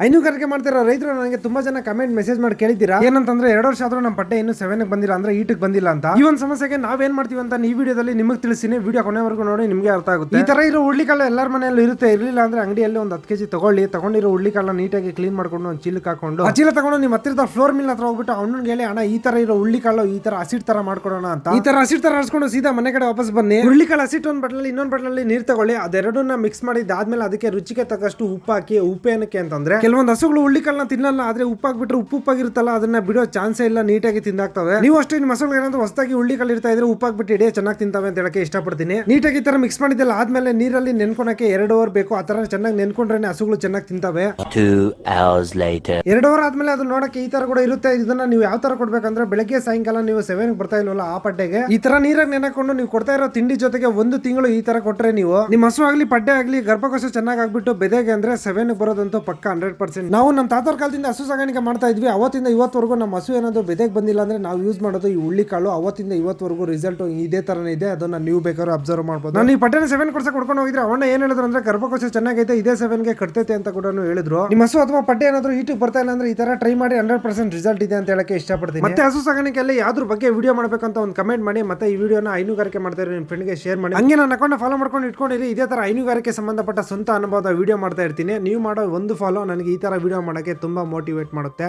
ಹೈನುಗಾರಿಕೆ ಮಾಡ್ತಿರೋ ರೈತರು ನನಗೆ ತುಂಬಾ ಜನ ಕಮೆಂಟ್ ಮೆಸೇಜ್ ಮಾಡಿ ಕೇಳಿದ್ದೀರಾ, ಏನಂತಂದ್ರೆ 2 ವರ್ಷ ಆದ್ರೂ ನಮ್ಮ ಪಟ್ಟೆ ಇನ್ನು 7 ಬಂದಿಲ್ಲ, ಅಂದ್ರೆ 8 ಬಂದಿಲ್ಲ ಅಂತ. ಈ ಒಂದು ಸಮಸ್ಯೆಗೆ ನಾವೇನ್ ಮಾಡ್ತೀವಿ ಅಂತ ಈ ವಿಡಿಯೋದಲ್ಲಿ ನಿಮಗೆ ತಿಳಿಸ್ತೀನಿ. ವಿಡಿಯೋ ಕೊನೆವರೆಗೂ ನೋಡಿ, ನಿಮಗೆ ಅರ್ಥ ಆಗುತ್ತೆ. ಈ ತರ ಇರೋ ಹುಳ್ಳಿಕಾಳು ಎಲ್ಲರ ಮನೆಯಲ್ಲೂ ಇರುತ್ತೆ. ಇರ್ಲಿಲ್ಲ ಅಂದ್ರೆ ಅಂಗಡಿಯಲ್ಲಿ ಒಂದು 10 kg ತಗೊಂಡಿರೋ ಹುಳ್ಳಿಕಾಳನ್ನ ನೀಟಾಗಿ ಕ್ಲೀನ್ ಮಾಡ್ಕೊಂಡು ಒಂದು ಚೀಲಕ್ಕೆ ಹಾಕೊಂಡು ಆ ಚೀಲ ತಗೊಂಡು ನಿಮ್ಮ ಹತ್ತಿರದ ಫ್ಲೋರ್ ಮಿಲ್ ಹತ್ರ ಹೋಗ್ಬಿಟ್ಟು ಅವ್ನಿಗೆ ಹೇಳಿ, ಅಣ್ಣ ಈ ತರ ಇರೋ ಹುಳ್ಳಿಕಾಳು ಈ ತರ ಹಸಿಟ್ ತರ ಮಾಡ್ಕೊಡೋಣ ಅಂತ. ಈ ತರ ಹಸಿಟ್ ತರ ಹರಿಸ್ಕೊಂಡು ಸೀದಾ ಮನೆ ಕಡೆ ವಾಪಸ್ ಬನ್ನಿ. ಹುಳ್ಳಿಕಾಳು ಹಸಿಟ್ ಒಂದ್ ಬಟ್ಲಲ್ಲಿ ಇನ್ನೊಂದ್ ಬಟ್ಲಲ್ಲಿ ನೀರ್ ತಗೊಳ್ಳಿ. ಅದೆರಡನ್ನ ಮಿಕ್ಸ್ ಮಾಡಿದ್ದಾದ್ಮೇಲೆ ಅದಕ್ಕೆ ರುಚಿಗೆ ತಕ್ಕಷ್ಟು ಉಪ್ಪು ಹಾಕಿ. ಉಪ್ಪು ಏನಕ್ಕೆ ಅಂತಂದ್ರೆ ಕೆಲವೊಂದು ಹಸುಗಳು ಹುಳ್ಳಿಕಾಳನ್ನ ತಿನ್ನಲ್ಲ, ಆದ್ರೆ ಉಪ್ಪಾಗ್ಬಿಟ್ರೆ ಉಪ್ಪಾಗಿರುತ್ತಲ್ಲ, ಅದನ್ನ ಬಿಡೋ ಚಾನ್ಸೇ ಇಲ್ಲ, ನೀಟಾಗಿ ತಿಂದಾಕ್ತವೆ. ನೀವು ಅಷ್ಟೇ ನಿಮ್ಮ ಹಸುಗಳು ಏನಾದ್ರು ಹೊಸದಾಗಿ ಹುಳ್ಳಿಕಾಳು ಇರ್ತಾ ಇದ್ರೆ ಉಪ್ಪಾಗ್ಬಿಟ್ಟು ಇಡೇ ಚೆನ್ನಾಗಿ ತಿಂತಾವೆ ಅಂತ ಹೇಳಕ್ಕೆ ಇಷ್ಟಪಡ್ತೀನಿ. ನೀಟಾಗಿ ಈ ತರ ಮಿಕ್ಸ್ ಮಾಡಿದ್ದೆಲ್ಲ ಆದ್ಮೇಲೆ ನೀರಲ್ಲಿ ನೆನ್ಕೊಳಕ್ಕೆ 2 ಅವರ್ ಬೇಕು. ಆ ತರ ಚೆನ್ನಾಗಿ ನೆನ್ಕೊಂಡ್ರೆ ಹಸುಗಳು ಚೆನ್ನಾಗಿ ತಿಂತಾವೆ. 2 hours later 2 ಅವರ್ ಆದ್ಮೇಲೆ ಅದು ನೋಡಕ್ಕೆ ಈ ತರ ಕೂಡ ಇರುತ್ತೆ. ಇದನ್ನ ನೀವು ಯಾವ ತರ ಕೊಡ್ಬೇಕಂದ್ರೆ ಬೆಳಗ್ಗೆ ಸಾಯಂಕಾಲ ನೀವು 7 ಬರ್ತಾ ಇಲ್ವಲ್ಲ ಆ ಪಟ್ಟೆಗೆ ಈ ತರ ನೀರಾಗಿ ನೆನಕೊಂಡು ನೀವು ಕೊಡ್ತಾ ಇರೋ ತಿಂಡಿ ಜೊತೆಗೆ 1 ತಿಂಗಳು ಈ ತರ ಕೊಟ್ರೆ ನೀವು ನಿಮ್ಮ ಹಸು ಆಗ್ಲಿ ಪಡ್ಡೆ ಆಗ್ಲಿ ಗರ್ಭಕೋಶ ಚೆನ್ನಾಗಿ ಆಗ್ಬಿಟ್ಟು ಬೆದೆಗೆ ಅಂದ್ರೆ 7 ಬರೋದಂತೂ ಪಕ್ಕ 100%. ನಾವು ನಮ್ಮ ತಾತವ್ರ ಕಾಲದಿಂದ ಹಸು ಸಾಗಾಣಿಕೆ ಮಾಡ್ತಾ ಇದ್ವಿ. ಅವತ್ತಿಂದ ಇವತ್ತವರೆಗೂ ನಮ್ಮ ಹಸು ಏನಾದ್ರು ಬೆದೆಗೆ ಬಂದಿಲ್ಲ ಅಂದ್ರೆ ನಾವು ಯೂಸ್ ಮಾಡೋದು ಈ ಹುಳ್ಳಿಕಾಳು. ಅವತ್ತಿಂದ ಇವತ್ತವರೆಗೂ ರಿಸಲ್ಟ್ ಇದೇ ತರನೇ ಇದೆ. ಅದನ್ನ ನೀವು ಬೇಕಾದ್ರೂ ಅಬ್ಸರ್ವ್ ಮಾಡ್ಬೋದು. ನಾನು ಈ ಪಟ್ಟೆನ 7 ಕೊಡ್ಸಕ್ಕೆ ಕೊಡ್ಕೊಂಡು ಹೋಗಿದ್ರೆ ಅವನ್ನ ಏನ್ ಹೇಳಿದ್ರು ಅಂದ್ರೆ ಗರ್ಭಕೋಶ ಚೆನ್ನಾಗೈತೆ, ಇದೇ 7ಗೆ ಕಟ್ತೈತೆ ಅಂತ ಕೂಡ ಹೇಳಿದ್ರು. ನಿಮ್ಮ ಹಸು ಅಥವಾ ಪಟ್ಟೆ ಏನಾದ್ರು ಈಟಿಗೆ ಬರ್ತಾ ಇಲ್ಲ ಅಂದ್ರೆ ಈ ತರ ಟ್ರೈ ಮಾಡಿ 100% ರಿಸಲ್ಟ್ ಇದೆ ಅಂತ ಹೇಳಕ್ಕೆ ಇಷ್ಟಪಡ್ತೀನಿ. ಮತ್ತೆ ಹಸು ಸಾಗಾಣಿಕೆಯಲ್ಲಿ ಯಾವ್ದ್ರ ಬಗ್ಗೆ ವಿಡಿಯೋ ಮಾಡ್ಬೇಕಂತ ಒಂದು ಕಮೆಂಟ್ ಮಾಡಿ. ಮತ್ತೆ ಈ ವಿಡಿಯೋನ ಹೈನುಗಾರಿಕೆ ಮಾಡ್ತಾ ಇರೋ ನಿಮ್ಮ ಫ್ರೆಂಡ್ಗೆ ಶೇರ್ ಮಾಡಿ. ಹಂಗೆ ನನ್ನ ಅಕೌಂಟ್ ಫಾಲೋ ಮಾಡ್ಕೊಂಡು ಇಟ್ಕೊಂಡಿರಿ. ಇದೇ ತರ ಹೈನುಗಾರಿಕೆ ಸಂಬಂಧಪಟ್ಟ ಸ್ವಂತ ಅನುಭವದ ವಿಡಿಯೋ ಮಾಡ್ತಾ ಇರ್ತೀನಿ. ನೀವು ಮಾಡೋ ಒಂದು ಫಾಲೋ ನನಗೆ ಈ ತರ ವಿಡಿಯೋ ಮಾಡೋಕ್ಕೆ ತುಂಬಾ ಮೋಟಿವೇಟ್ ಮಾಡುತ್ತೆ.